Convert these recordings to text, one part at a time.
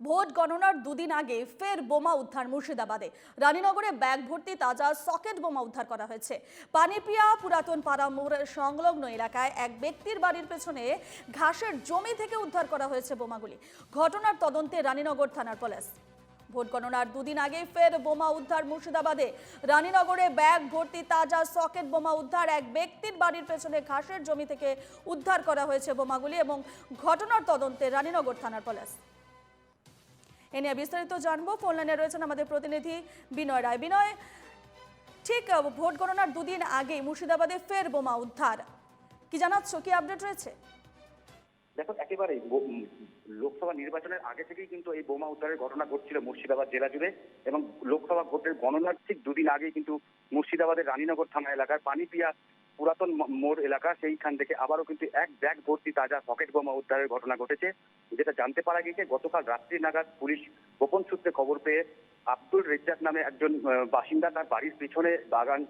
Vote গণনার দুদিন আগে ফের বোমা উদ্ধার মুর্শিদাবাদে। রানীনগরে ব্যাগ ভর্তি তাজা সকেট বোমা উদ্ধার করা হয়েছে। পানিপিয়া পুরাতন পাড়া মোড় সংলগ্ন এলাকায় এক ব্যক্তির বাড়ির পেছনে ঘাসের জমি থেকে উদ্ধার করা হয়েছে বোমাগুলি। ঘটনার তদন্তে রানীনগর থানার পুলিশ। ভোট গণনার দুদিন আগে ফের বোমা উদ্ধার মুর্শিদাবাদে। রানীনগরে ব্যাগ ভর্তি তাজা সকেট বোমা উদ্ধার, এক ব্যক্তির বাড়ির পেছনে ঘাসের জমি থেকে উদ্ধার করা হয়েছে বোমাগুলি এবং ঘটনার তদন্তে রানীনগর থানার পুলিশ। এ নিয়ে বিস্তারিত জানবো। ফোন লাইনে রয়েছেন আমাদের প্রতিনিধি বিনয় রায়। বিনয়, ঠিক ভোট গণনার দুদিন আগে মুর্শিদাবাদে ফের বোমা উদ্ধার, কি জানাচ্ছ, কি আপডেট রয়েছে? দেখো, একেবারে লোকসভা নির্বাচনের আগে থেকেই কিন্তু এই বোমা উদ্ধারের ঘটনা ঘটছিল মুর্শিদাবাদ জেলা জুড়ে, এবং লোকসভা ভোটের গণনার ঠিক দুদিন আগেই কিন্তু মুর্শিদাবাদের রানীনগর থানা এলাকার পানিপিয়া পুরাতন মোড় এলাকা, সেইখান থেকে আবারও কিন্তু এক ব্যাগ ভর্তি তাজা পকেট বোমা উদ্ধারের ঘটনা ঘটেছে। যেটা জানতে পারা গেছে, গতকাল রাত্রি নাগাদ পুলিশ গোপন সূত্রে খবর পেয়ে আব্দুল রেজ্জাক নামে একজন বাসিন্দা, তার বাড়ির পিছনে বাগান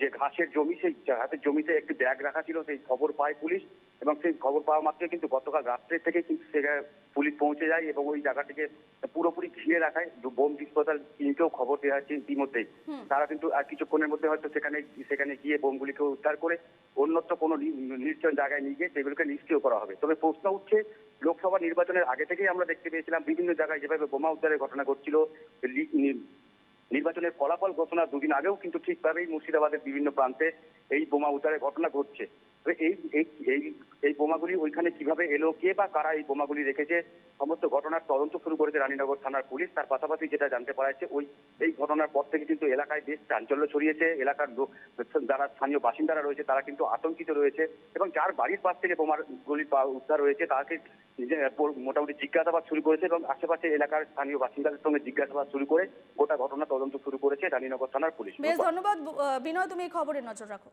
যে ঘাসের জমি, সেই ঘাসের জমিতে একটি ব্যাগ রাখা ছিল, সেই খবর পায় পুলিশ। এবং সেই খবর পাওয়া মাত্রই কিন্তু গতকাল রাত্রে থেকে কিন্তু সেখানে পুলিশ পৌঁছে যায় এবং ওই জায়গাটিকে পুরোপুরি ঘিরে রাখায়। বোম বিস্ফোরণ টিমকেও খবর দেওয়া হয়েছে ইতিমধ্যেই। তারা কিন্তু আর কিছুক্ষণের মধ্যে হয়তো সেখানে গিয়ে বোমগুলিকে উদ্ধার করে অন্যত্র কোনো নির্জন জায়গায় নিয়ে গিয়ে সেগুলোকে নিষ্ক্রিয় করা হবে। তবে প্রশ্ন উঠছে, লোকসভা নির্বাচনের আগে থেকেই আমরা দেখতে পেয়েছিলাম বিভিন্ন জায়গায় যেভাবে বোমা উদ্ধারের ঘটনা ঘটছিল। নির্বাচনের ফলাফল ঘোষণার দুদিন আগেও কিন্তু ঠিকভাবেই মুর্শিদাবাদের বিভিন্ন প্রান্তে এই বোমা উদ্ধারের ঘটনা ঘটছে। এই এই এই বোমাগুলি ওইখানে কিভাবে এলো, কে বা কারা এই বোমাগুলি রেখেছে, সমস্ত ঘটনার তদন্ত শুরু করেছে রানীনগর থানার পুলিশ। তার পাশাপাশি যেটা জানতে পারা যাচ্ছে, এই ঘটনার পর থেকে কিন্তু এলাকায় বেশ চাঞ্চল্য ছড়িয়েছে। এলাকার যারা স্থানীয় বাসিন্দারা রয়েছে তারা কিন্তু আতঙ্কিত রয়েছে, এবং যার বাড়ির পাশ থেকে বোমার গুলি উদ্ধার হয়েছে তাকে মোটামুটি জিজ্ঞাসাবাদ শুরু করেছে, এবং আশেপাশে এলাকার স্থানীয় বাসিন্দাদের সঙ্গে জিজ্ঞাসাবাদ শুরু করে গোটা ঘটনা তদন্ত শুরু করেছে রানীনগর থানার পুলিশ। বেশ ধন্যবাদ বিনয়, তুমি এই খবরের নজর রাখো।